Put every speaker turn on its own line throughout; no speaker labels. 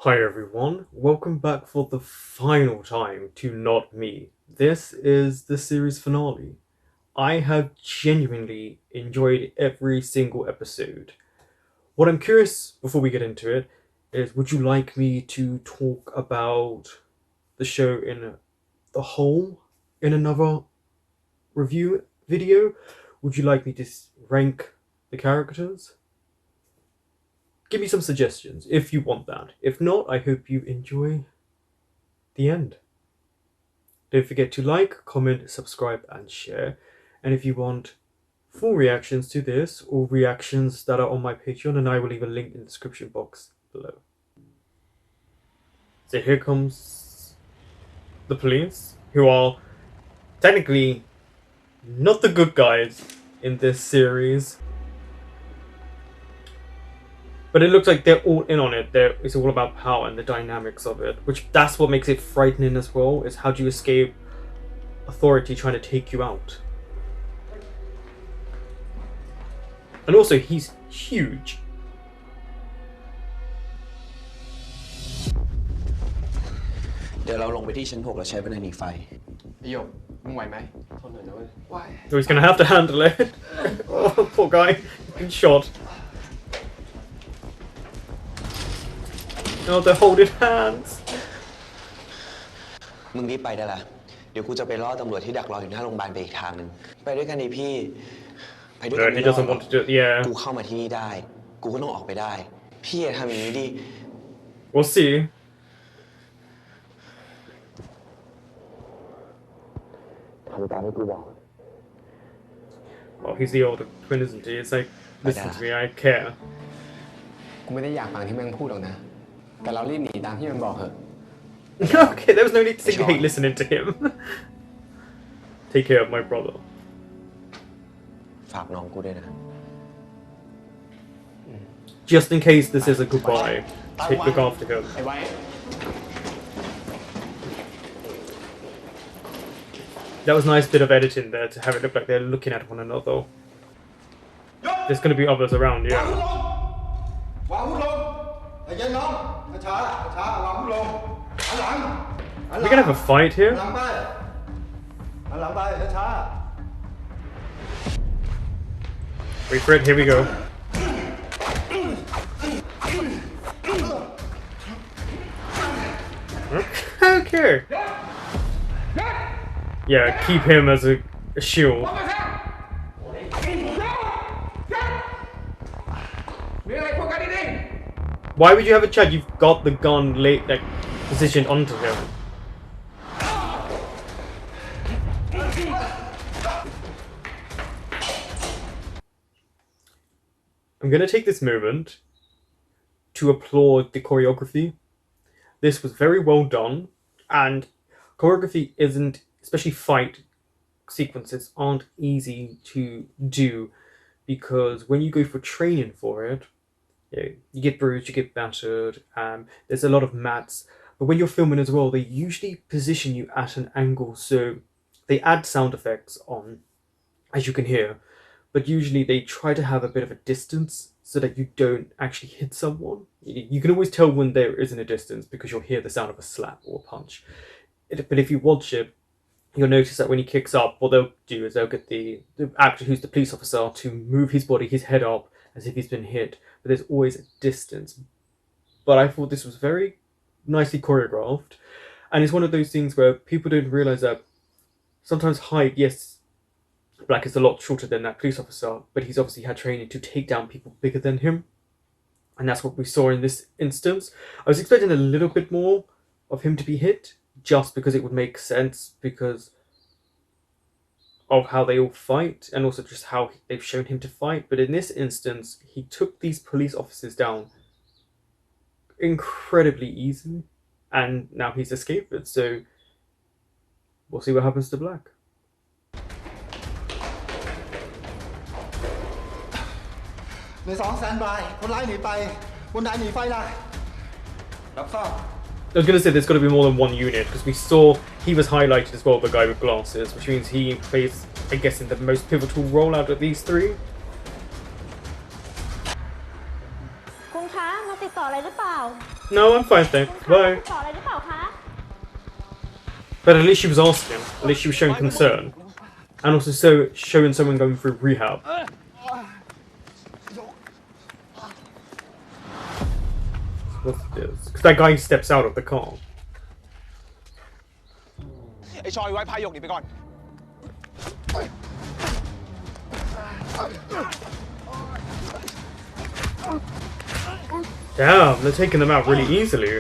Hi everyone, welcome back for the final time to Not Me. This is the series finale. I have genuinely enjoyed every single episode. What I'm curious before we get into it is, would you like me to talk about the show in the whole in another review video? Would you like me to rank the characters? Give me some suggestions if you want that. If not, I hope you enjoy the end. Don't forget to like, comment, subscribe, and share. And if you want full reactions to this or reactions that are on my Patreon, and I will leave a link in the description box below. So here comes the police, who are technically not the good guys in this series. But it looks like they're all in on it. It's all about power and the dynamics of it, which that's what makes it frightening as well, is how do you escape authority trying to take you out. And also, he's huge.
เดี๋ยวเราลงไปที่ชั้น 6 แล้วใช้บันไดหนีไฟ
หยกมึงไหวไหมทนหน่อยนะเว้ยไหว
So he's gonna have to handle it. Oh, poor guy. He's shot. Oh, they're holding hands.
มึงรีบไปได้ละเดี๋ยวกูจะไปล่อตำรวจที่ดักรออยู่หน้าโรงพยาบาลไปอีกทางนึงไปด้วยกันดิพี่ไปด้วยกัน
He doesn't want to do it. Yeah.
กูเข้ามาที่นี่ได้กูก็ต้องออกไปได้พี่อย่าทำอย่างนี้ดิ
We'll see. Well, he's the older twin, isn't he? It's like, listen to me, I care.
กูไม่ได้อยากฟังที่แม่งพูดหรอกนะแต่เรารีบหนีตามที่มันบอกเถอะ
Okay, there was no need to say you hate listening to him. Take care of my brother.
ฝากน้องกูด้วยนะ
Just in case this is a goodbye, look after him.
ไอ้ไว้
That was a nice bit of editing there to have it look like they're looking at one another. There's going to be others around, yeah.
วางอาวุธลงใจเย็นน้องช้าช้าวางอาวุธลงหันหลัง
Are we going to have a fight here?
หันหลังไปหันหลังไปช้า
Wait for it, here we go. Okay. Yeah, keep him as a shield.
มีอะไรพูดกันดี
Why would you have a chat? You've got the gun like positioned onto him. I'm gonna take this moment to applaud the choreography. This was very well done, and choreography isn't, especially fight sequences, aren't easy to do, because when you go for training for it, you get bruised, you get battered, there's a lot of mats. But when you're filming as well, they usually position you at an angle, so they add sound effects on, as you can hear, but usually they try to have a bit of a distance so that you don't actually hit someone. You can always tell when there isn't a distance because you'll hear the sound of a slap or a punch. But if you watch it, you'll notice that when he kicks up, what they'll do is they'll get the actor who's the police officer to move his body, his head up, as if he's been hit. But there's always a distance. But I thought this was very nicely choreographed. And it's one of those things where people don't realize that sometimes height, yes, Black is a lot shorter than that police officer, but he's obviously had training to take down people bigger than him. And that's what we saw in this instance. I was expecting a little bit more of him to be hit, just because it would make sense because of how they all fight and also just how they've shown him to fight. But in this instance, he took these police officers down incredibly easily, and now he's escaped it. So we'll see what happens to Black.
ใน2สแตนบายคนร้ายหนีไปคนร้ายหนีไฟล่ะรับทราบ
I was going to say there's got to be more than one unit, because we saw he was highlighted as well, the guy with glasses, which means he plays, I guess, in the most pivotal role out of these three.
คุณคะมาติดต่ออะไรหรือเปล่า
No, I'm fine, thanks. Bye.
ต่ออะไรหรือเปล่าคะ
But at least she was asking. At least she was showing concern. And also showing someone going through rehab. What's this? Because that guy steps out of the car.
ไอ้ชอยไว้พายกหนีไปก่อน
Damn, they're taking them out really easily.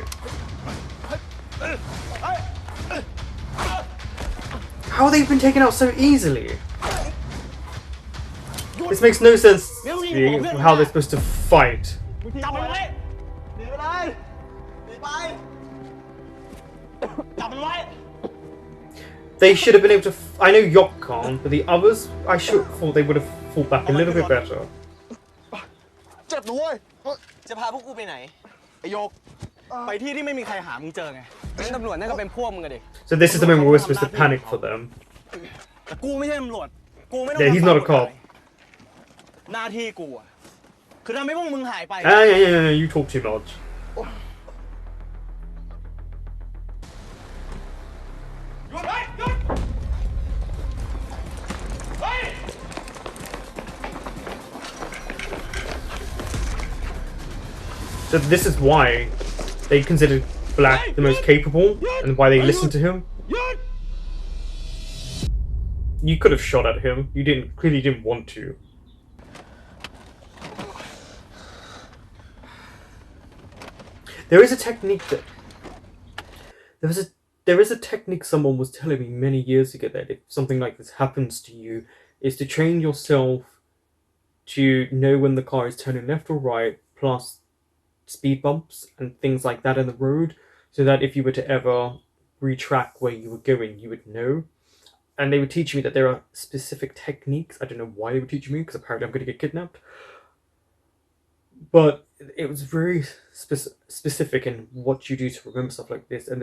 How have they been taken out so easily? This makes no sense to me how they're supposed to fight.
จับมันไว้หนีไปเลยหนีไปจับมันไว้
They should have been able to. I know Yok can't, but the others, I should thought they would have fought back a little bit better.
เจ็บด้วยจะพาพวกกูไปไหนไอ้โยกไปที่ที่ไม่มีใครหามึงเจอไงตำรวจนั่นก็เป็นพวกมึงอะดิ
So this is the moment where we're supposed to panic for them.
แต่กูไม่ใช่ตำรวจกูไม่ต้อง
Yeah, he's not a cop.
หน้าที่กูอะคือทำให้พวกมึงหายไป
Yeah, you talk too much. So this is why they considered Black the most capable, and why they listened to him. You could have shot at him. You clearly didn't want to. There is a technique that there is a technique someone was telling me many years ago that if something like this happens to you, is to train yourself to know when the car is turning left or right, plus speed bumps and things like that in the road, so that if you were to ever retrack where you were going, you would know. And they would teach me that there are specific techniques. I don't know why they would teach me, because apparently I'm going to get kidnapped. But it was very specific in what you do to remember stuff like this. And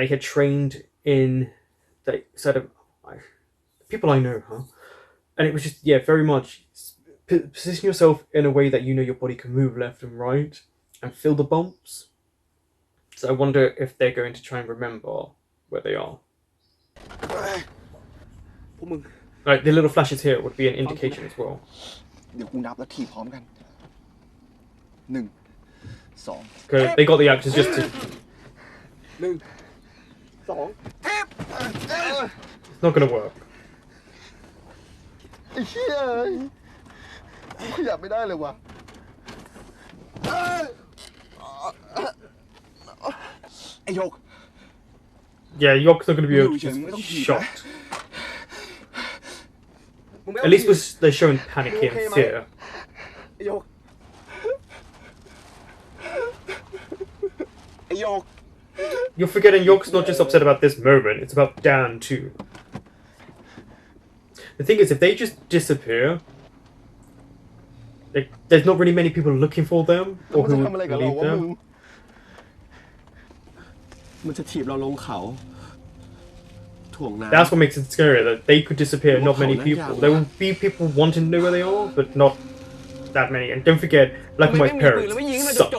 they had trained in the sort of people I know, huh? And it was just, yeah, very much position yourself in a way that you know your body can move left and right and feel the bumps. So I wonder if they're going to try and remember where they are. Like the little flashes here would be an indication as well.
เดี๋ยวกูนับแล้วถีบพร้อมกัน 1 2
Okay, they got the actors just to.
1 2
It's not gonna work.
ไอ้เหี้ยกูขยับไม่ได้เลยว่ะ ไอ้โยก
Yeah, Yok's not gonna be able to just shot. At least they're showing panic here and fear.
ไอ้โยก ไอ้โยก
You're forgetting Yok's not just upset about this moment, it's about Dan too. The thing is, if they just disappear, there's not really many people looking for them or who would leave them.
มันจะถีบเราลงเขาถ่วงน้ำ
That's what makes it scary, that they could disappear, not many people. There will be people wanting to know where they are, but not that many. And don't forget, Black and White's parents suck.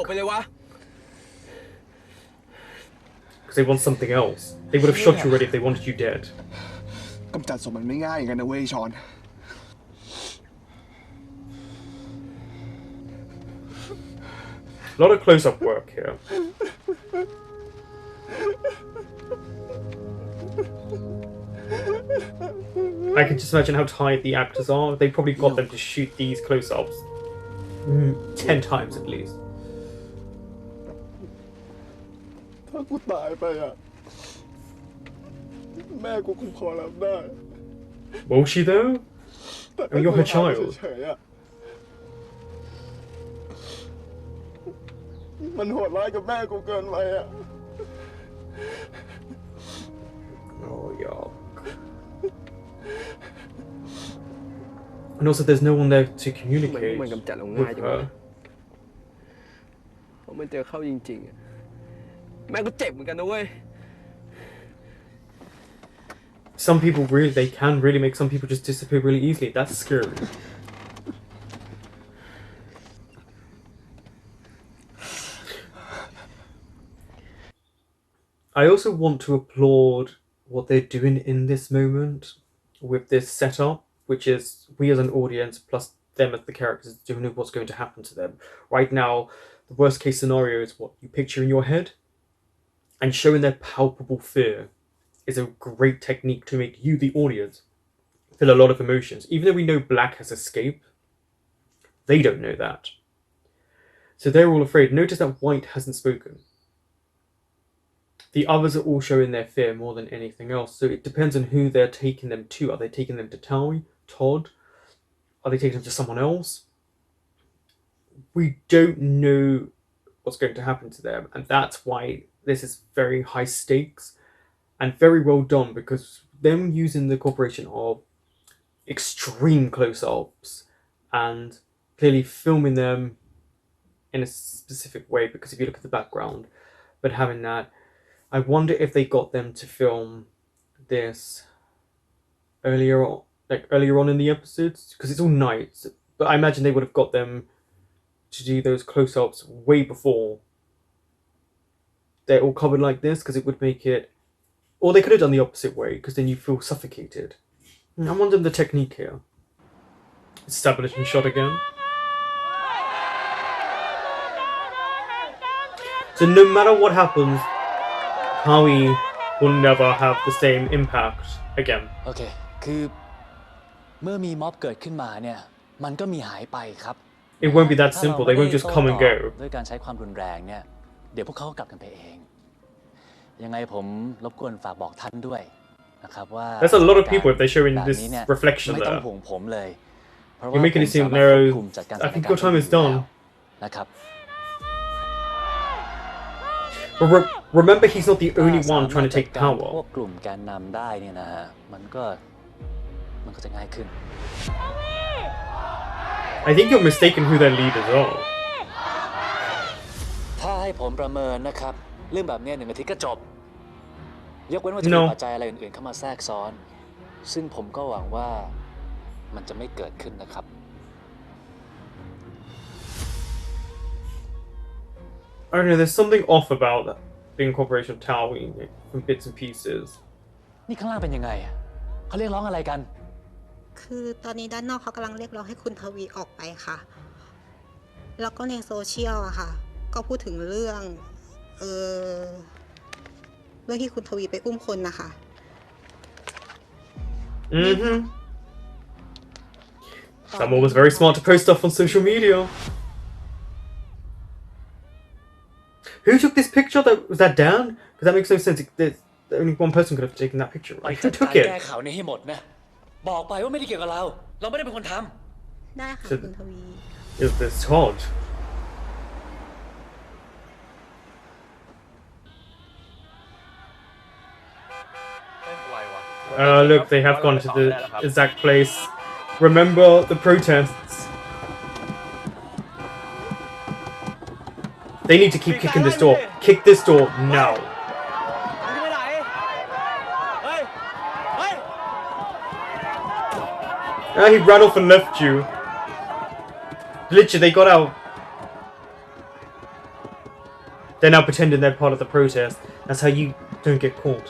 Because they want something else. They would have shot you already if they wanted you dead.
กำจัดศพมันไม่ง่ายอย่างนั้นนะเว้ยชอน
A lot of close-up work here. I can just imagine how tired the actors are. They probably got them to shoot these close-ups 10 times at least.
ถ้ากูตายไปอ่ะ แม่กูคงพอรับได้
Will she though? I mean, you're her child.
เฉยๆอ่ะ มันโหดร้ายกับแม่กูเกินไปอ่ะ
Oh, Yok. And also, there's no one there to communicate
มันกำจัดลง
with
ง่ายจังวะ
her.
เพราะมันเจอเข้าจริงๆอะแม่ก็เจ็บเหมือนกันนะเว้ย
Some people they can really make some people just disappear really easily. That's scary. I also want to applaud what they're doing in this moment with this setup, which is we as an audience plus them as the characters don't know what's going to happen to them. Right now, the worst case scenario is what you picture in your head, and showing their palpable fear is a great technique to make you, the audience, feel a lot of emotions. Even though we know Black has escaped, they don't know that. So they're all afraid. Notice that White hasn't spoken. The others are all showing their fear more than anything else. So it depends on who they're taking them to. Are they taking them to Towie, Todd? Are they taking them to someone else? We don't know what's going to happen to them. And that's why this is very high stakes and very well done, because them using the corporation of extreme close-ups and clearly filming them in a specific way, because if you look at the background, but having that, I wonder if they got them to film this earlier on in the episodes, because it's all night. But I imagine they would have got them to do those close-ups way before they're all covered like this, because it would make it. Or they could have done the opposite way, because then you feel suffocated. I'm wondering the technique here. Establishing shot again. So no matter what happens, Howie will never have the same impact again.
โอเคคือเมื่อมีม็อบเกิดขึ้นมาเนี่ยมันก็มีหายไปครับ
It won't be that simple. They won't just come and go.
ด้วยการใช้ความรุนแรงเนี่ยเดี๋ยวพวกเขาก็กลับกันไปเองยังไงผมรบกวนฝากบอกท่านด้วยนะครับว่า
There's a lot of people if they're showing this reflection
ไม่ต้อง
there.
ห่วงผมเลยเพราะว่า
You're making it seem
ผมสามารถควบคุม
narrow.
จัดการ
I think your time is done.
นะครับ
But remember, he's not the only one trying to take
พว
power.
กกลุ่มแกนนำได้เนี่ยนะฮะมันก็จะง่ายขึ้น
I think you're mistaken who their leaders are.
ถ้าให้ผมประเมินนะครับเรื่องแบบนี้1 อาทิตย์ก็จบยกเว้นว่าจะมีปัจจัยอะไรอื่นๆเข้ามาแทรกซ้อนซึ่งผมก็หวังว่ามันจะไม่เกิดขึ้นนะครับ
I don't know, there's something off about the incorporation of Towie from bits and pieces.
นี่ข้างล่างเป็นยังไงเขาเรียกร้องอะไรกัน
คือตอนนี้ด้านนอกเขากำลังเรียกร้องให้คุณทวีออกไปค่ะ แล้วก็ในโซเชียลอะค่ะ ก็พูดถึงเรื่องที่คุณทวีไปอุ้มคนนะคะ
Someone was very smart to post stuff on social media. Who took this picture? Was that Dan? Because that makes no sense. Only one person could have taken that picture, right? Who took
แก้
it?
ข่าวนี้ให้หมดนะบอกไปว่าไม่ได้เกี่ยวกับเราไม่ได้เป็นคนทำ
ได้ค่ะคุณทวี
Is this Todd? Look, they have gone to the exact place. Remember the protests. They need to keep kicking this door. Kick this door now.
มึงจะไปไหนเฮ้ย
He ran off and left you. Literally, they got out. They're now pretending they're part of the protest. That's how you don't get caught.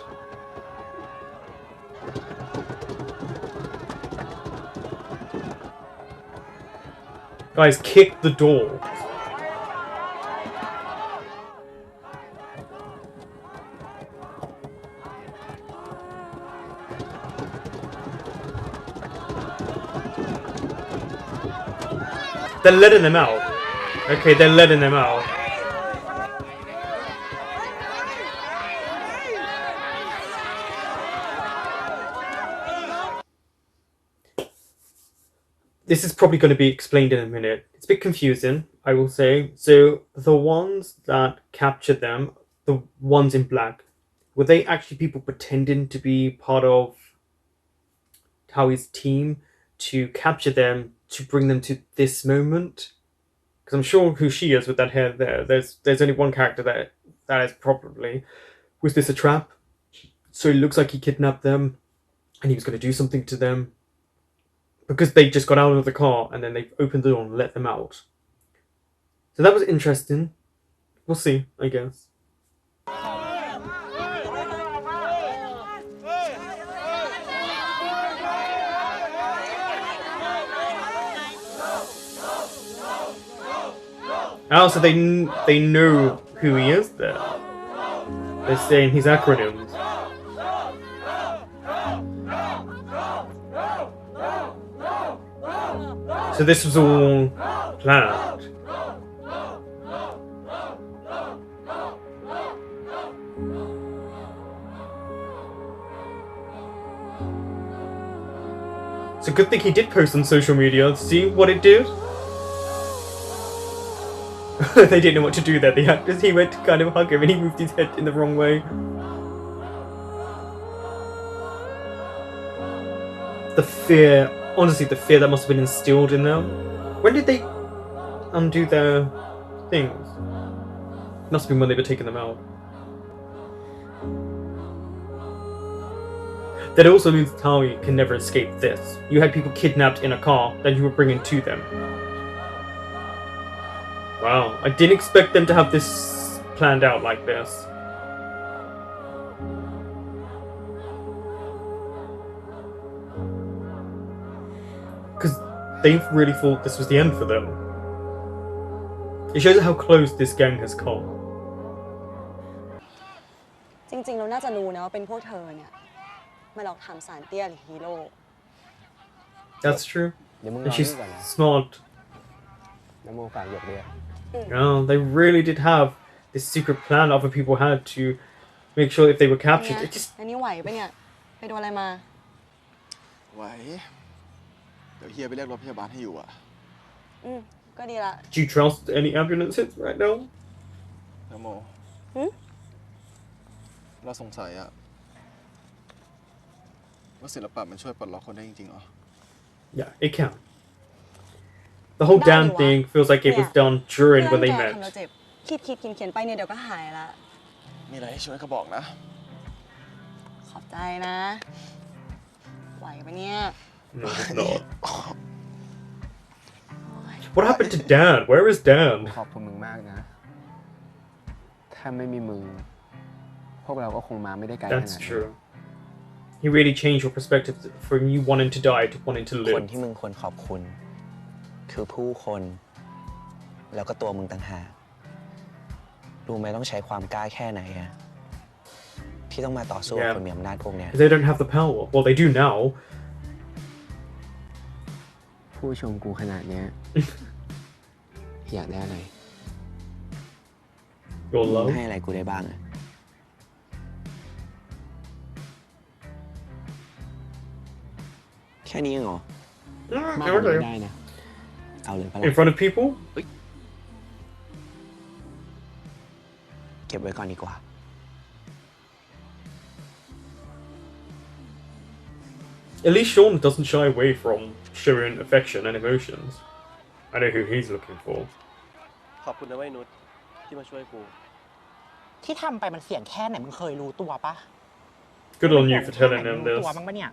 Guys, kick the door. They're letting them out. Okay, they're letting them out. This is probably going to be explained in a minute. It's a bit confusing, I will say. So, the ones that captured them, the ones in black, were they actually people pretending to be part of Howie's team to capture them, to bring them to this moment? Because I'm sure who she is with that hair there. There's only one character that is probably. Was this a trap? So it looks like he kidnapped them, and he was going to do something to them. Because they just got out of the car, and then they opened the door and let them out. So that was interesting. We'll see, I guess. Oh, so they know who he is there. They're saying his acronyms. So this was all planned. It's a good thing he did post on social media. See what it did? They didn't know what to do there. The actors, he went to kind of hug him and he moved his head in the wrong way. The fear, honestly, the fear that must have been instilled in them. When did they undo their things? Must have been when they were taking them out. That also means Taui can never escape this. You had people kidnapped in a car that you were bringing to them. Wow, I didn't expect them to have this planned out like this. Because they really thought this was the end for them. It shows how close this gang has come.
จริงๆเราน่าจะรู้นะว่าเป็นพวกเธอเนี่ยมาหลอกทำสารเตี้ยหรือฮีโร่
That's true.
เดี๋ยวมึงร
And
อ
she's
นี่ก่อนนะ
smart.
น้ำโมฝากหยกเดียว
Oh, they really did have this secret plan other people had to make sure if they were captured.
เนี่ย
It just
อันนี้ไหวปะเนี่ยไปโดนอะไรมา
ไหว เดี๋ยวเฮียไปเรียกรถพยาบาลให้อยู่อ่ะ
ก็ดีละ
do you trust any ambulances right now?
น้ำโมเราสงสัยอะว่าศิลปะมันช่วยปลดล็อกคนได้จริงๆเหรอ
Yeah, it can. The whole damn thing feels like it was done during
เพื่อ
when
น
they
แก
met.
ทำเราเจ็บคิดเขียนไปเนี่ยเดี๋ยวก็หายละ
มีอะไรให้ช่วยก็บอกนะ
ขอบใจนะไหวปะเนี่ย
No, it's not. What happened to Dan? Where is Dan?
ขอบคุณมึงมากนะ ถ้าไม่มีมึง พวกเราก็คงมาไม่ได้ไกลขนาด
That's
นี้
true. He really changed your perspective from you wanting to die to wanting to
คน
live.
ที่มึงควรขอบคุณ คือผู้คน แล้วก็ตัวมึงต่างหากรู้ไหมต้องใช้ความกล้าแค่ไหนอะที่ต้องมาต่อสู้กับคนมีอำนาจพวกเนี้ย
They don't have the power. Well, they do now.
ผู้ชมกูขนาดเนี้ย อยากได้อะไร
Your
มึง
love.
ให้อะไรกูได้บ้างอะแค่นี้เองเหรอ
มากกว่านี้ได้นะ
เอาเลยปะ
In
ล่ะ
front of people?
เก็บไว้ก่อนดีกว่า
At least Sean doesn't shy away from showing affection and emotions. I know who he's looking for.
ขอบคุณนะเว้ยนุชที่มาช่วยกู
ที่ทำไปมันเสี่ยงแค่ไหนมึงเคยรู้ตัวปะ
Good on you for telling them
รู้
this.
ตัวบ้างปะเนี่ย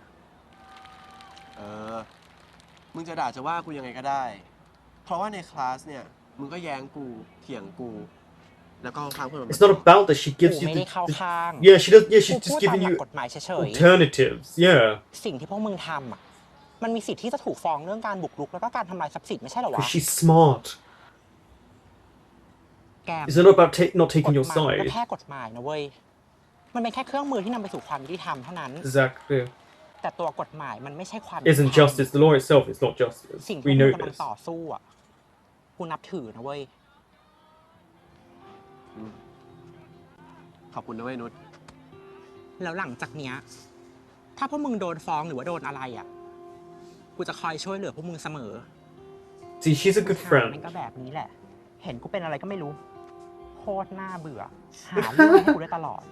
มึงจะด่าจะว่ากูยังไงก็ได้ เพราะว่าในคลาสเนี่ย มึงก็แย้งกู เถียงกู แล้วก็ข้างเพื่อน
It's not about that. She
กู
gives you
ไม่ได้เข้าข้าง
yeah, she does. Yeah,
กู
she's
พู
just
ดตาม
giving
หลัก
you
กฎหมายเฉย
alternatives. Yeah,
ๆสิ่งที่พวกมึงทำอ่ะมันมีสิทธิ์ที่จะถูกฟ้องเรื่องการบุกรุกแล้วก็การทำลายทรัพย์สินไม่ใช่เหรอวะ
because she's smart.
แกม
It's not about not
ก
taking
ฎ
your
หมายก็
side.
แค่กฎหมายนะเว้ยมันเป็นแค่เครื่องมือที่นำไปสู่ความยุติธรรมเท่านั้น
Exactly.
แต่ตัวกฎหมายมันไม่ใช่ความ
Isn't justice. The law itself is not justice.
สิ่งที่
We
มึ
know
งกำลัง
this.
ต่อสู้อ่ะกูนับถือนะเว้ย
ขอบคุณนะเว้ยนุช
แล้วหลังจากเนี้ยถ้าพวกมึงโดนฟ้องหรือว่าโดนอะไรอ่ะกูจะคอยช่วยเหลือพวกมึงเสมอ
See, she's a good
มัน
friend.
ก็แบบนี้แหละ เห็นกูเป็นอะไรก็ไม่รู้ โคตรน่าเบื่อ หาเรื่องให้กูได้ตลอด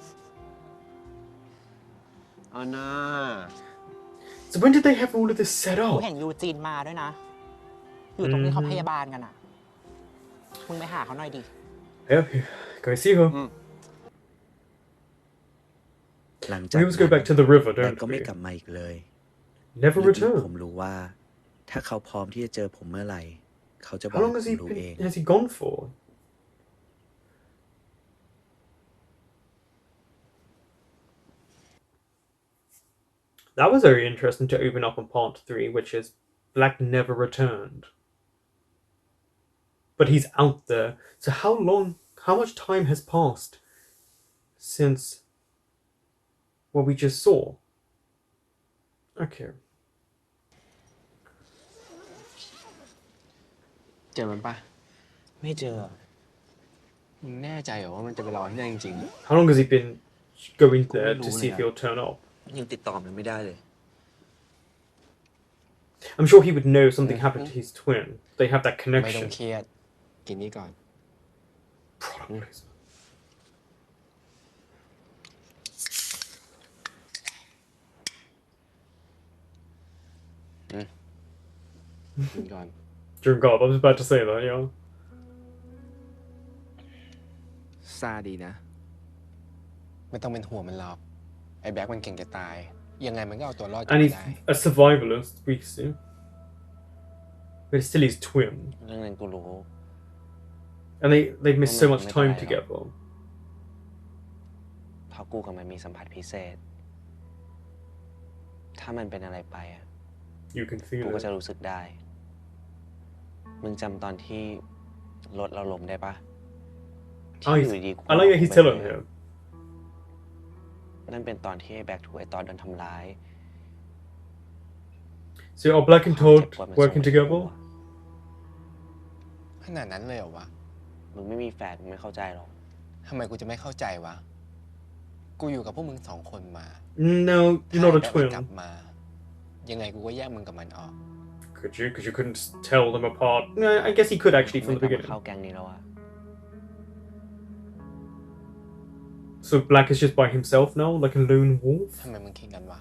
เอาหน้า
So when did they have all of this set
กู
up?
เห็นยูจีนมาด้วยนะ อยู่ตรงนี้เขาพยาบาลกันอ่ะ มึงไปหาเขาหน่อยดิ
Yeah, go see her.
หลังจาก
We always go back to the river,
แต่
don't
ก็ไม่
we?
กลับมาอีกเลย
Never
ลึกๆ
return.
ผมรู้ว่า ถ้าเขาพร้อมที่จะเจอผมเมื่อไหร่ เขาจะบอก
How
ให้
long
ผ
has
ม
he
รู้เอง
been? Has he gone for? That was very interesting to open up on part 3, which is Black never returned. but he's out there. So how much time has passed since what we just saw? Okay.
เจอมันปะไม่เจอมึงแน่ใจเหรอว่ามันจะไปรอที่นั่นจริง
How long has he been going there to see if he'll turn up?
ยังติดต่อมันไม่ได้เลย
I'm sure he would know something happened to his twin. They have that
ๆไม่ต้อง
connection.
เครียดกินนี้ก่อน
Product placement.
กินก่อน
Drink up. I was about to say that, yeah.
ซาดีนะ ไม่ต้องเป็นห่วงมันหรอก ไอ้แบ็คมันเก่งจะตาย ยังไงมันก็เอาตัวรอดจาก
And
มัน
he's
ได้
a survivalist, we see. But it's still his twin.
เรื่องนั้นกูรู้
And they've missed so much time together.
เพราะกูกับมันมีสัมผัสพิเศษ ถ้ามันเป็นอะไรไปอ่ะ
You can
กู
feel
ก็
it.
จะรู้สึกได้ มึงจำตอนที่รถเราล้มได้ปะ
Oh,
ที่อยู่ดีๆกู
I like that he's telling him.
นั่นเป็นตอนที่ไอ้แบ็คถูกไอ้ตอนโดนทำร้าย
So are Black and
ความเจ็
Toad
บปวดมัน
working
ส่งไปถึงกู
together?
อะ
ขนาดนั้นเลยเหรอวะ
มึงไม่มีแฟนมึงไม่เข้าใจหรอก
ทำไมกูจะไม่เข้าใจวะ กูอยู่กับพวกมึง2 คนมา
No,
ถ้า
you're not a
ไอ้แบ็คมันกลับ
twin.
มา ยังไงกูก็แยกมึงกับมันออก
Could you? Because you couldn't tell them apart. No, I guess he could actually
มึง
from
ไม่
the
กลับมา
beginning.
เข้าแก๊งนี้แล้วอะ
So Black is just by himself now, like a lone wolf?
ทำไมมึงคิดกันวะ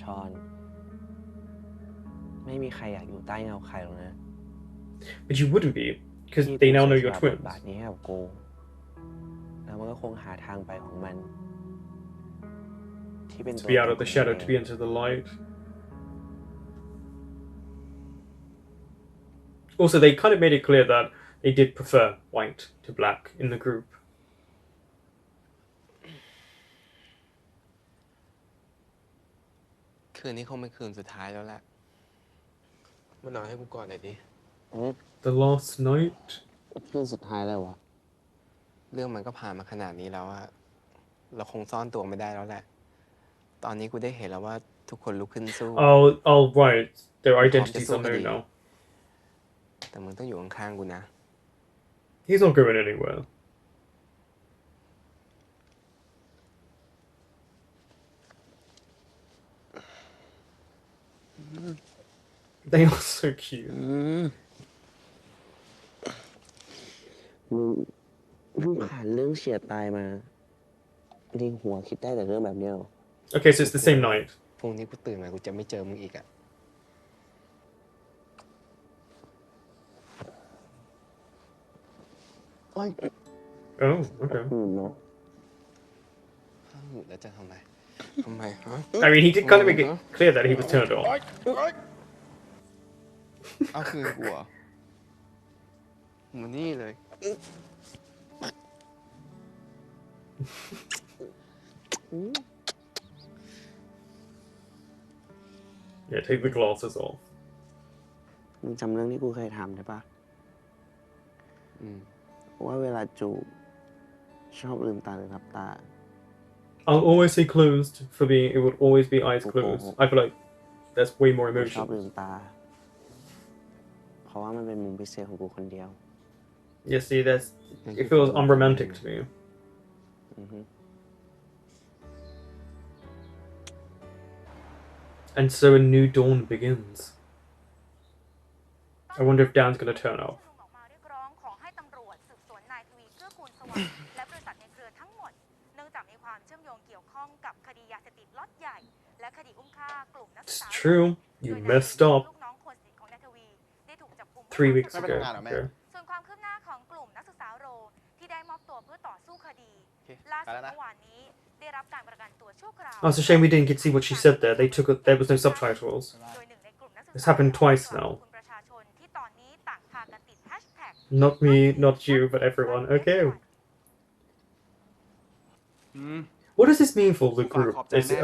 ชอน ไม่มีใครอยากอยู่ใต้เงาใครหรอกนะ
But you wouldn't be, because
ที่
they
กู
now know
เสีย
you're
สละบท
twins.
บาทนี้ให้กับกู แล้วมันก็คงหาทางไปของมัน ที่เป็น
To
ตัว
be out of the
ตนของ
shadow,
มัน
to
เอ
be
ง
into the light. Also, they kind of made it clear that they did prefer white to black in the group.
คืนนี้คงเป็นคืนสุดท้ายแล้วแหละ มานอนให้กูก่อนหน่อยดิ
The last night?
คืนสุดท้ายแล้ววะ
เรื่องมันก็ผ่านมาขนาดนี้แล้วอะเราคงซ่อนตัวไม่ได้แล้วแหละ ตอนนี้กูได้เห็นแล้วว่าทุกคนลุกขึ้นสู้
Oh, right. Their identities are known now.
แต่มึงต้องอยู่ข้างๆกูนะ
He's not going anywhere. They are so cute.
มึงผ่านเรื่องเฉียดตายมาในหัวคิดได้แต่เรื่องแบบเนี้ยเหรอ
Okay, so it's the same night.
พรุ่งนี้กูตื่นมากูจะไม่เจอมึงอีกอะ
Oh, okay.
เนาะ
ถ้าหงุดแล้วจะทำไมทำไมฮะ
I mean, he did kind of make it clear that he was turned on.
เอาคืนกูเหรอมานี่เลย
Yeah, take the glasses off.
มึงจำเรื่องที่กูเคยทำได้ปะ ว่าเวลาจูบชอบลืมตาหรือหลับตา
I'll always say closed. For me, it would always be eyes closed. I feel like that's way more
ชอบลื
emotion.
มตา เพราะว่ามันเป็นมุมพิเศษของกูคนเดียว
Yeah, see, it feels unromantic to me.
อือฮึ
And so a new dawn begins. I wonder if Dan's gonna turn up.
ออกมาเรียกร้องขอให้ตำรวจสืบสวนนายทวีเกื้อกูลสวัสดิ์และบริษัทในเครือทั้งหมดเนื่องจากมีความเชื่อมโยงเกี่ยวข้องกับคดียาเสพติดล็อตใหญ่และคดีอุ้มฆ่ากลุ่มนักศึก
It's
ษา
true. You messed up
ลูกน้องคนสนิทของนายทวีได้ถูกจับกุม
3 weeks
ไม่ไป
ago.
ทำงานเหรอแม่
Okay.
ส่วนความคืบหน้าของกลุ่มนักศึกษาโรที่ได้มอบตัวเพื่อต่อสู้คดี
โอเค
ล่า
ไป
สุด
แล้วนะ
เมื่อวานนี้ได้รับการประกันตัวชั่วคราว
Oh, it's a shame we didn't get to see what she said there. There was no subtitles.
โดยหนึ่งในกลุ่มนักศึกษา
This happened twice now.
ขอบคุณประชาชนที่ตอนนี้ต่างพากันติดแฮชแท็ก
Not me, not you, but everyone. Okay. What does this mean for the group?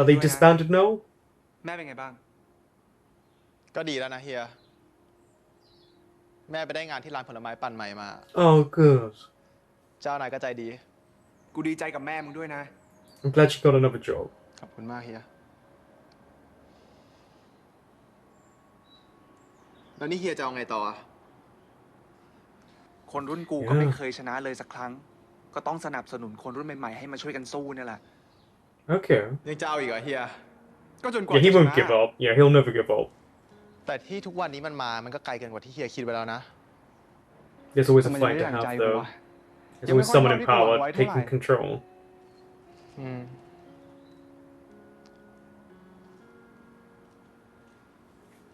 Are they disbanded now?
แม่เป็นไงบ้าง
ก็ดีแล้วนะเฮีย แม่ไปได้งานที่ร้านผลไม้ปั่นใหม่มา
Oh, good.
เจ้านายก็ใจดี
กูดีใจกับแม่มึงด้วยนะ
I'm glad she got another job.
ขอบคุณมากเฮีย แล้วนี่เฮียจะเอาไงต่อ
คนรุ่นกูก็ไม่เคยชนะเลยสักครั้ง ก็ต้องสนับสนุนคนรุ่นใหม่ๆให้มาช่วยกันสู้เนี่ยแหละ
Okay.
ยังจะเอาอีกเหรอเฮีย
ก็จนกว่า
Yeah, he
จะช
won't
นะ
give up. Yeah, he'll never give up.
แต่ที่ทุกวันนี้มันก็ไกลเกินกว่าที่เฮียคิดไว้แล้วนะ
There's always a
ทำไม
fight
ไม่
to
ดั่งใจ
have,
กู
though.
วะ
There's always someone in power taking control.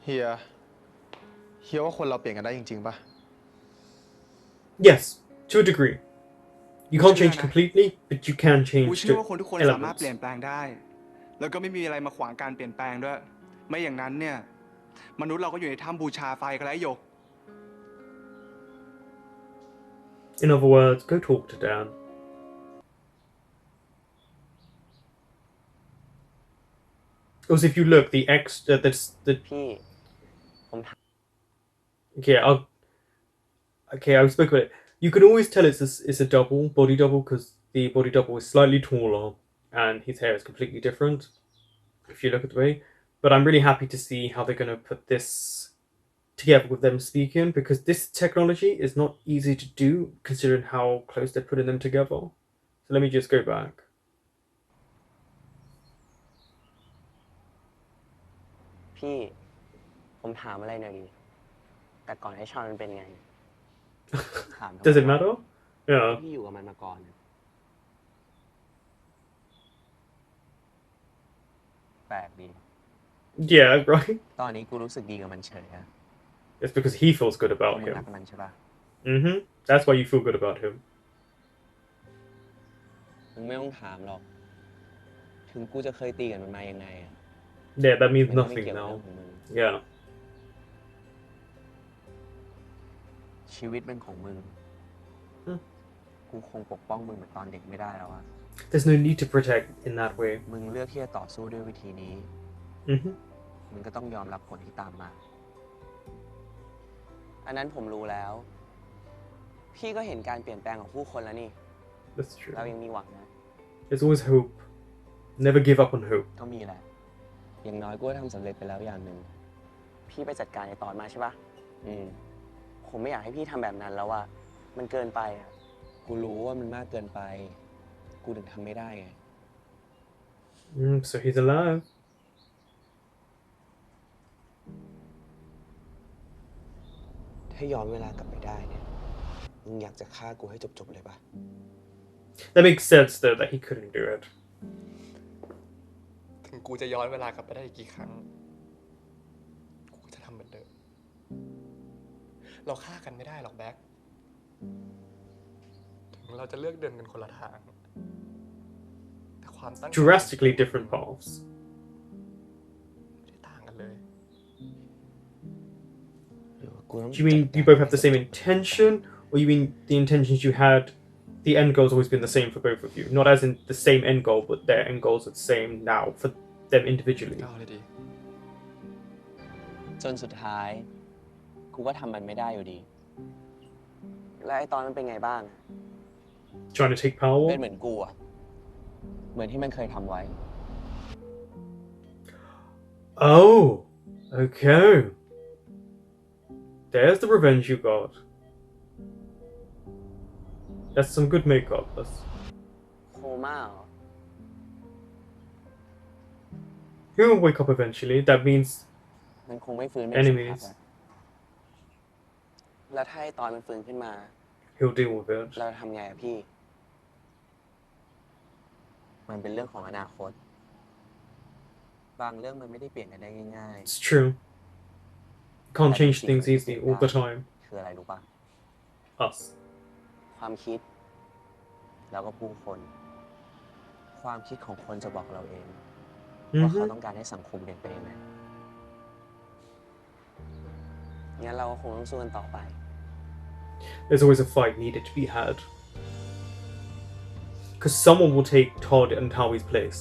เฮียว่าคนเราเปลี่ยนกันได้จริงๆป่ะ
Yes, to a degree. You can't change completely, but you can
กู
change
เชื่อ
the
ว่าคนทุกคนสามารถ
elements.
เปลี่ยนแปลงได้ แล้วก็ไม่มีอะไรมาขวางการเปลี่ยนแปลงด้วย ไม่อย่างนั้นเนี่ย มนุษย์เราก็อยู่ในถ้ำบูชาไฟกันแล้วหยก
In other words, go talk to Dan. Also, if you look, the the
พี่ ผมถาม
okay, I spoke about it. You can always tell it's a double, body double, because the body double is slightly taller and his hair is completely different. If you look at the way, but I'm really happy to see how they're going to put this together with them speaking, because this technology is not easy to do considering how close they're putting them together. So let me just go back.
พี่ ผมถามอะไรหน่อยดิ แต่ก่อนให้ชอนมันเป็นไง ถามทำไม
Does it matter? Yeah.
พี่อยู่กับมันมาก่อน แปลกดี
Yeah, right?
ตอนนี้กูรู้สึกดีกับมันเฉยอะ
It's because he feels good
มึ
about
งรัก
him.
มันใช่ปะ
That's why you feel good about him.
มึงไม่ต้องถามหรอก ถึงกูจะเคยตีกับมันมายังไงอะ
Yeah, that
มั
means
นก็ไม่
nothing
เกี่ยวกับ
now.
เรื่องของมึง
Yeah.
ชีวิตเป็นของมึง กูคงปกป้องมึงเหมือนตอนเด็กไม่ได้แล้วอะ
There's no need to protect in that way.
มึงเลือกที่จะต่อสู้ด้วยวิธีนี้ มึงก็ต้องยอมรับผลที่ตามมา อันนั้นผมรู้แล้ว พี่ก็เห็นการเปลี่ยนแปลงของผู้คนแล้วนี่
That's true.
เรายังมีหวังนะ
There's always hope. Never give up on hope.
ก็มีแหละ อย่างน้อยกูก็ทำสำเร็จไปแล้วอย่างหนึ่ง พี่ไปจัดการไอ้ตอนมาใช่ปะผมไม่อยากให้พี่ทำแบบนั้นแล้วอะมันเกินไปอะกูรู้ว่ามันมากเกินไป กูถึงทำไม่ได้ไง
So he's alive.
ถ้าย้อนเวลากลับไปได้เนี่ย มึงอยากจะฆ่ากูให้จบๆเลยปะ
That makes sense though that he couldn't do it.
ถึงกูจะย้อนเวลากลับไปได้อีกกี่ครั้ง กูก็จะทำเหมือนเดิม เราฆ่ากันไม่ได้หรอกแบ็ค ถึงเราจะเลือกเดินกันคนละทาง แต่ความตั้งใจ
Drastically different paths.
ไม่ได้ต่างกันเลย
Do you mean you both have the same intention, or you mean the intentions you had, the end goal's always been the same for both of you? Not as in the same end goal, but their end goals are the same now for them individually.
เอาเลยดี
จนสุดท้าย กูก็ทำมันไม่ได้อยู่ดี และไอ้ตอนมันเป็นไงบ้าง
Trying to take power?
เป็นเหมือนกูอะเหมือนที่มันเคยทำไว้
Oh, okay. There's the revenge you got. That's some good makeup. That's...
โคม่าเหรอ
He'll wake up eventually. That means
มันคงไม่ฟื้นไม่
enemies.
แล้วถ้าไอ้ตอนมันฟื้นขึ้นมา
He'll deal with it.
เราจะทำไงอะพี่ มันเป็นเรื่องของอนาคต บางเรื่องมันไม่ได้เปลี่ยนกันได้ง่าย
It's true. Can't change things easily all the time.
ๆ คืออะไรรู้ปะ
Us.
ความคิด แล้วก็ผู้คน ความคิดของคนจะบอกเราเอง ว่าเขาต้องการให้สังคมเปลี่ยนไปยังไงงั้นเราก็คงต้องสู้กันต่อไป
There's always a fight needed to be had. Because someone will take Todd and Howie's place.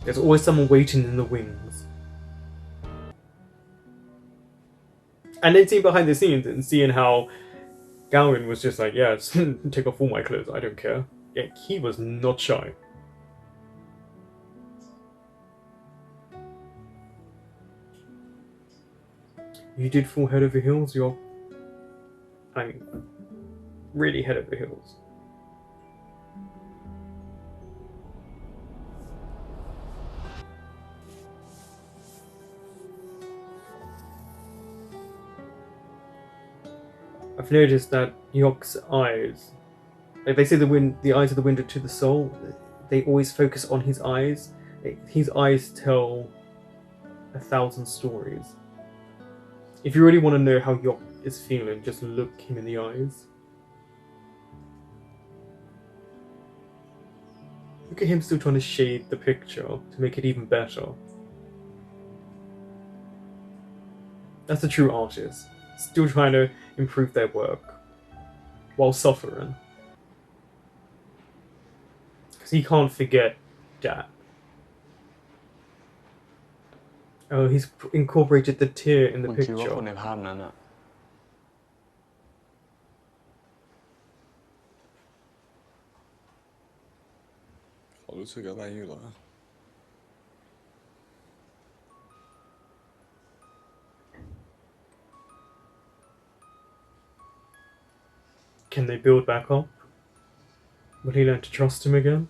There's always someone waiting in the wings. And then seeing behind the scenes and seeing how Gowan was just like, yeah, take off all my clothes, I don't care. Yeah, he was not shy. You did fall head over heels, I mean, really head over heels. I've noticed that Yok's eyes, like they say the eyes are the window to the soul, they always focus on his eyes. His eyes tell 1,000 stories. If you really want to know how Yok is feeling, just look him in the eyes. Look at him still trying to shade the picture to make it even better. That's a true artist. Still trying to improve their work while suffering. Because he can't forget that. Oh, he's incorporated the tear in the
มึงคิดว่า
picture.
คนในภาพนั้นอ่ะเขารู้สึกอะไรอยู่เหรอ
Can they build back up? Will he learn to trust him again?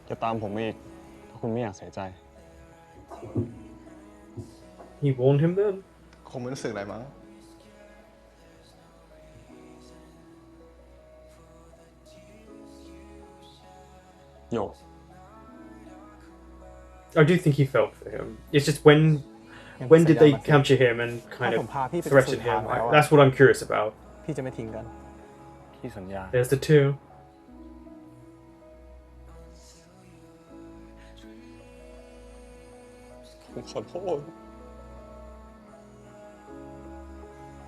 จะตามผมอีกถ้าคุณไม่อยากเสียใจ
He warned him then?
คงไม่รู้สึกอะไรมั้ง
โยก
I do think he felt for him. It's just when did they capture him and kind of threaten him? That's what I'm curious about.
พี่จะไม่ทิ้งกัน
พี่สัญญา
There's the two.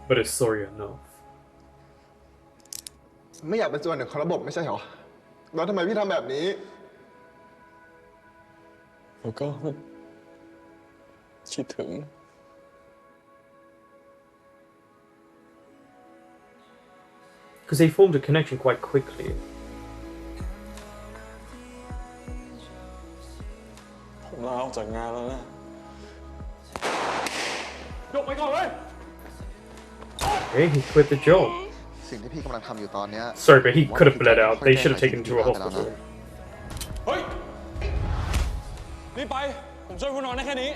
But it's sorry enough.
ไม่อยากเป็นส่วนหนึ่งของระบบไม่ใช่เหรอ แล้วทำไมพี่ทำแบบนี้
แล้วก็คิดถึง
Because they formed a connection quite quickly.
ผมลาออกจากงานแล้วนะ
Okay, he quit the job.
สิ่งที่พี่กำลังทำอยู่ตอนเนี้ย
Sorry, but he could have bled out. They should have taken him to a hospital.
เฮ้ย รีบไป ผมช่วยคุณนอนได้แค่นี้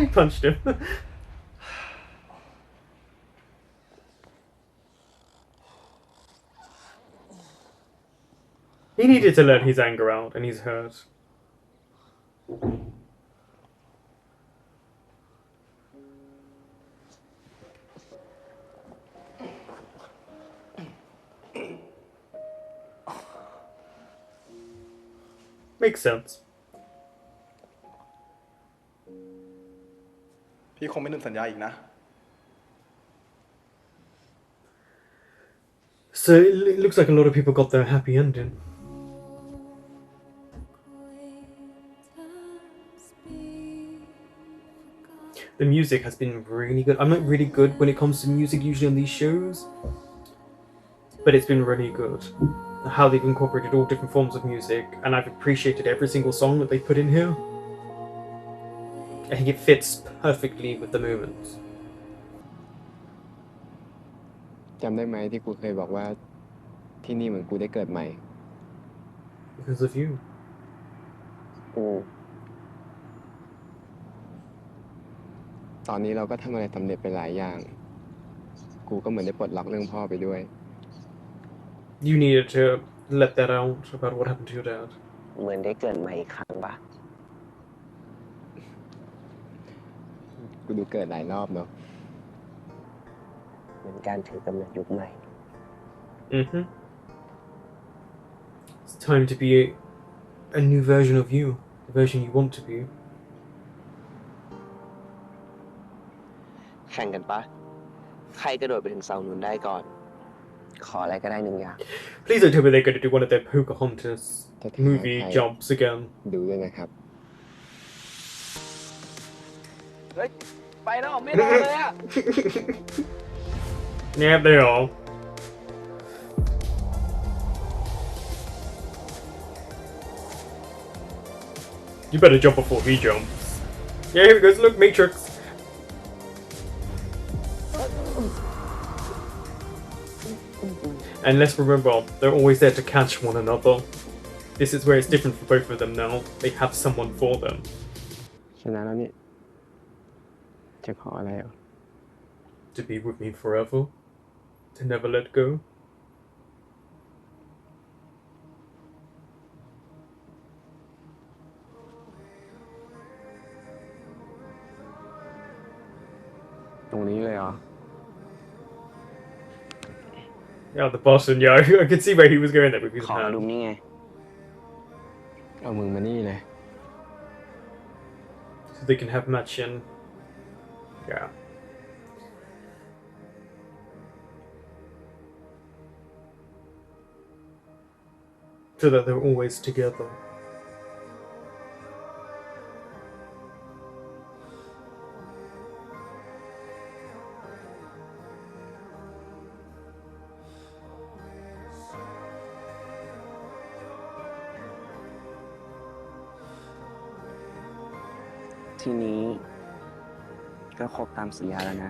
He punched him. He needed to let his anger out, and he's hurt. Makes sense.
พี่คงไม่ลืมสัญญาอีกนะ
So it looks like a lot of people got their happy ending. The music has been really good. I'm not really good when it comes to music usually on these shows, but it's been really good. How they've incorporated all different forms of music, and I've appreciated every single song that they put in here. I think it fits perfectly with the moments.
จำได้ไหมที่กูเคยบอกว่าที่นี่เหมือนกูได้เกิดใหม่
Because of you.
ตอนนี้เราก็ทำอะไรสำเร็จไปหลายอย่าง กูก็เหมือนได้ปลดล็อกเรื่องพ่อไปด้วย
You needed to let that out about what happened to your dad.
เหมือนได้เกิดใหม่อีกครั้งปะ
กูดูเกิดหลายรอบเนาะ
เหมือนการถือกำเนิดยุคใหม่
It's time to be a new version of you, the version you want to be.
แข่งกันปะใครกระโดดไปถึงเสาหนุนได้ก่อน ขออะไรก็ได้หนึ่งอย่าง
Please don't tell me they're going to do one of their Pocahontas movie jumps again.
ดูด้วยนะครับ เฮ้ย ไปแล้วไม่รอเลยอ่ะ
Yeah, they are. You better jump before he jumps. Yeah, here he goes. Look, Matrix. And let's remember, they're always there to catch one another. This is where it's different for both of them now. They have someone for them.
ชนะแล้วนี่ จะขออะไรอ่ะ
To be with me forever. To never let go.
ตรงนี้เลยเหรอ
Yeah, the button. Yeah, I could see where he was going there with his
ขอลุม
hand.
นี่ไง เอามึงมานี่เลย
So they can have matching. Yeah. So that they're always together.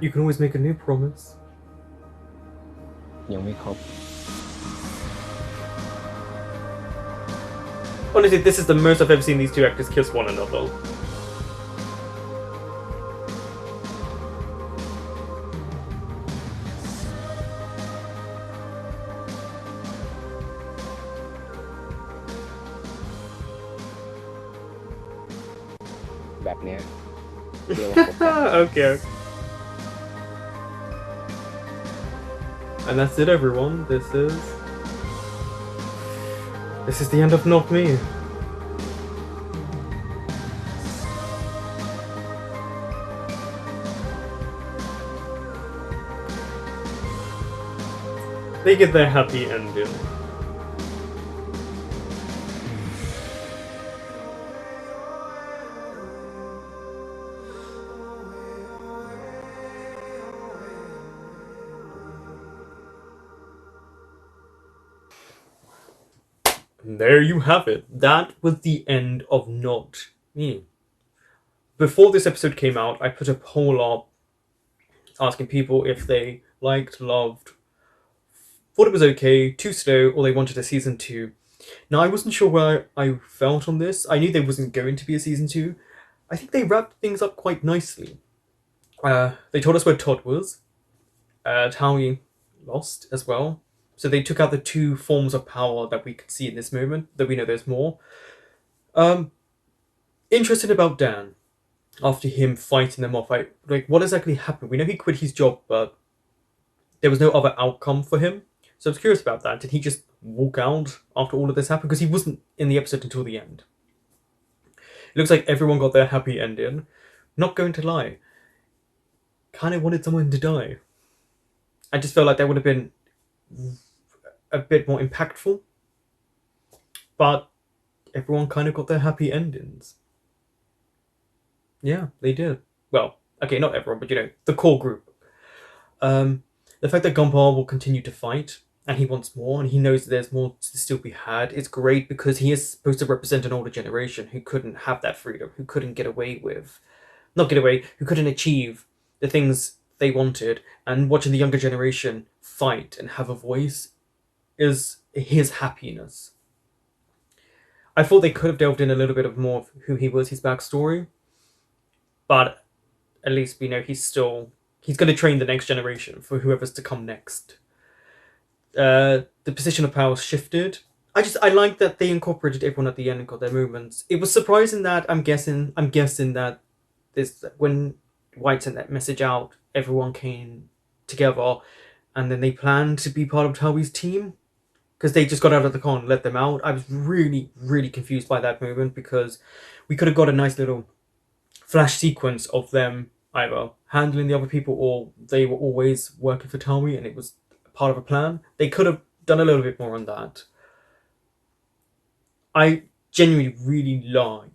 You
can always make a new promise.
ยังไม่ครบ
Honestly, this is the most I've ever seen these two actors kiss one another.
แบบเนี้ย
Okay. And that's it, everyone. This is the end of Not Me. They get their happy ending. And there you have it. That was the end of Not Me. Before this episode came out, I put a poll up asking people if they liked, loved, thought it was okay, too slow, or they wanted a season 2. Now, I wasn't sure where I felt on this. I knew there wasn't going to be a season 2. I think they wrapped things up quite nicely. They told us where Todd was, Howie lost as well. So they took out the two forms of power that we could see in this moment, that we know there's more. Interested about Dan. After him fighting them off, what exactly happened? We know he quit his job, but there was no other outcome for him. So I was curious about that. Did he just walk out after all of this happened? Because he wasn't in the episode until the end. It looks like everyone got their happy ending. Not going to lie. Kind of wanted someone to die. I just felt like that would have been a bit more impactful. But everyone kind of got their happy endings. Yeah, they did. Well, okay, not everyone, but the core group. The fact that Gumpar will continue to fight, and he wants more, and he knows that there's more to still be had, it's great because he is supposed to represent an older generation who couldn't have that freedom, who couldn't get away with... Not get away, who couldn't achieve the things they wanted, and watching the younger generation fight and have a voice is his happiness. I thought they could have delved in a little bit of more of who he was, his backstory, but at least we know he's going to train the next generation for whoever's to come next. The position of power shifted. I like that they incorporated everyone at the end and got their movements. It was surprising that I'm guessing that when White sent that message out, everyone came together, and then they planned to be part of Towie's team because they just got out of the car and let them out. I was really, really confused by that movement because we could have got a nice little flash sequence of them either handling the other people or they were always working for Tawi and it was part of a plan. They could have done a little bit more on that. I genuinely really like.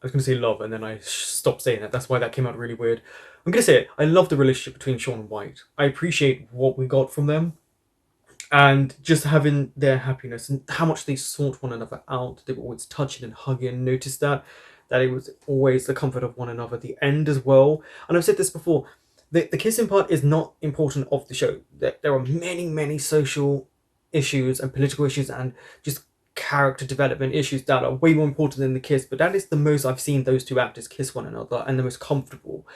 I was going to say love, and then I stopped saying that. That's why that came out really weird. I'm going to say it. I love the relationship between Sean and White. I appreciate what we got from them, and just having their happiness and how much they sought one another out. They were always touching and hugging. Notice that it was always the comfort of one another. The end as well. And I've said this before. The kissing part is not important of the show. There are many social issues and political issues and just character development issues that are way more important than the kiss. But that is the most I've seen those two actors kiss one another and the most comfortable.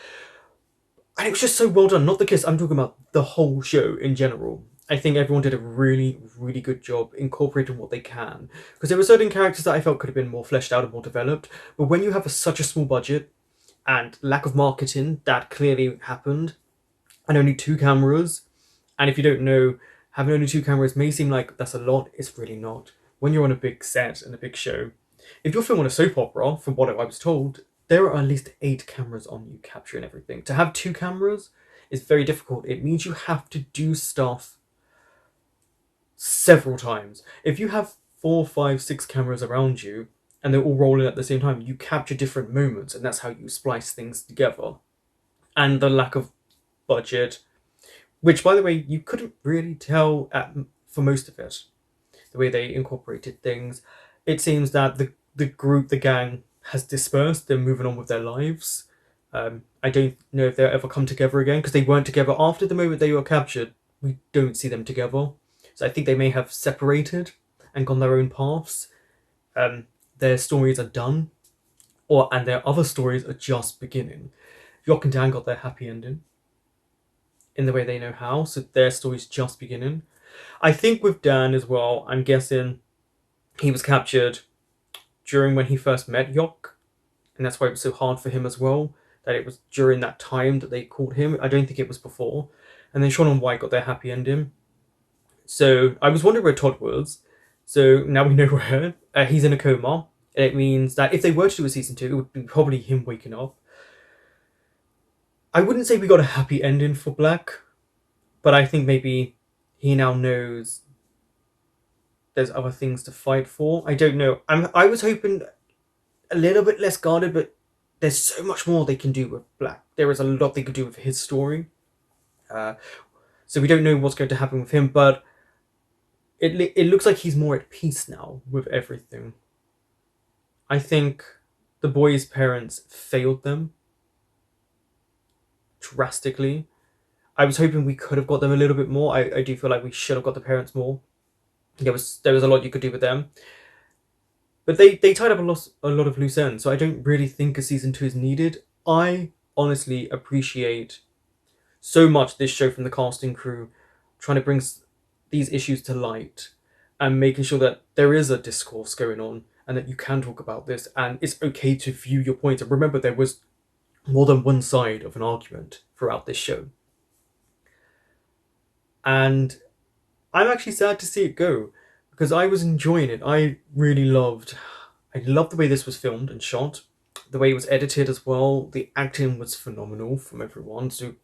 And it was just so well done. Not the kiss. I'm talking about the whole show in general. I think everyone did a really good job incorporating what they can. Because there were certain characters that I felt could have been more fleshed out and more developed. But when you have such a small budget and lack of marketing, that clearly happened, and only 2 cameras, and if you don't know, having only 2 cameras may seem like that's a lot. It's really not. When you're on a big set and a big show, if you're filming a soap opera, from what I was told, there are at least 8 cameras on you capturing everything. To have 2 cameras is very difficult. It means you have to do stuff several times. If you have 4, 5, 6 cameras around you and they're all rolling at the same time, you capture different moments, and that's how you splice things together. And the lack of budget, which, by the way, you couldn't really tell for most of it, the way they incorporated things. It seems that the group, the gang, has dispersed. They're moving on with their lives. I don't know if they'll ever come together again, because they weren't together after the moment they were captured. We don't see them together. So I think they may have separated and gone their own paths. Their stories are done, and their other stories are just beginning. Yok and Dan got their happy ending in the way they know how, so their story's just beginning. I think with Dan as well, I'm guessing he was captured during when he first met Yok, and that's why it was so hard for him as well, that it was during that time that they caught him. I don't think it was before. And then Sean and White got their happy ending. So I was wondering where Todd was. So now we know where. He's in a coma. And it means that if they were to do a season 2, it would be probably him waking up. I wouldn't say we got a happy ending for Black, but I think maybe he now knows there's other things to fight for. I don't know. I was hoping a little bit less guarded, but there's so much more they can do with Black. There is a lot they could do with his story. So we don't know what's going to happen with him, but it looks like he's more at peace now with everything. I think the boy's parents failed them drastically. I was hoping we could have got them a little bit more. I do feel like we should have got the parents more. There was a lot you could do with them. But they tied up a lot of loose ends, so I don't really think a season 2 is needed. I honestly appreciate so much this show from the casting crew trying to bring these issues to light and making sure that there is a discourse going on and that you can talk about this and it's okay to view your point. And remember, there was more than one side of an argument throughout this show. And I'm actually sad to see it go, because I was enjoying it. I loved the way this was filmed and shot, the way it was edited as well. The acting was phenomenal from everyone, so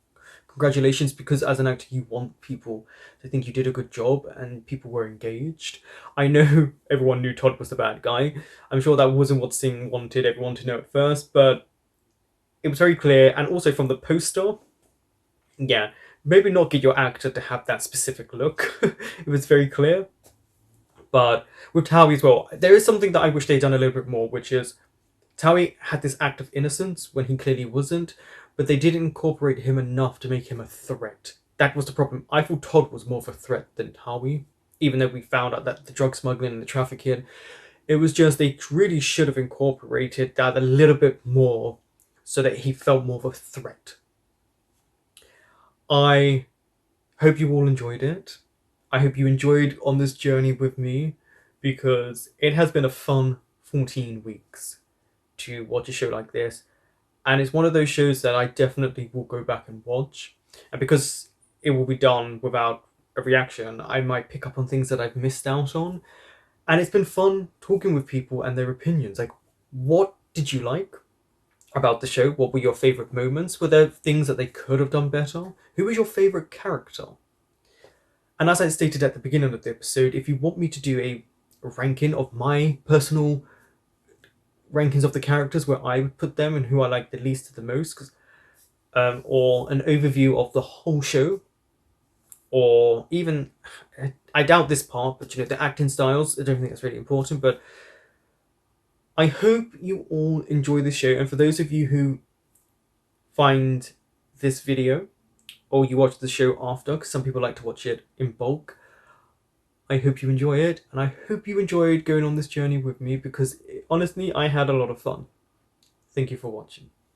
congratulations, because as an actor you want people to think you did a good job and people were engaged. I know everyone knew Todd was the bad guy. I'm sure that wasn't what Singh wanted everyone to know at first, but it was very clear. And also from the poster, yeah, maybe not get your actor to have that specific look. It was very clear. But with Towie as well, there is something that I wish they'd done a little bit more, which is Towie had this act of innocence when he clearly wasn't, but they didn't incorporate him enough to make him a threat. That was the problem. I thought Todd was more of a threat than Towie, even though we found out that the drug smuggling and the trafficking, it was just they really should have incorporated that a little bit more so that he felt more of a threat. I hope you all enjoyed it. I hope you enjoyed on this journey with me, because it has been a fun 14 weeks to watch a show like this. And it's one of those shows that I definitely will go back and watch. And because it will be done without a reaction, I might pick up on things that I've missed out on. And it's been fun talking with people and their opinions. Like, what did you like? about the show. What were your favourite moments? Were there things that they could have done better? Who was your favourite character? And as I stated at the beginning of the episode, if you want me to do a ranking of my personal rankings of the characters, where I would put them and who I like the least to the most, or an overview of the whole show, or even, I doubt this part, but the acting styles, I don't think that's really important, but I hope you all enjoy the show. And for those of you who find this video, or you watch the show after, because some people like to watch it in bulk, I hope you enjoy it, and I hope you enjoyed going on this journey with me, because honestly, I had a lot of fun. Thank you for watching.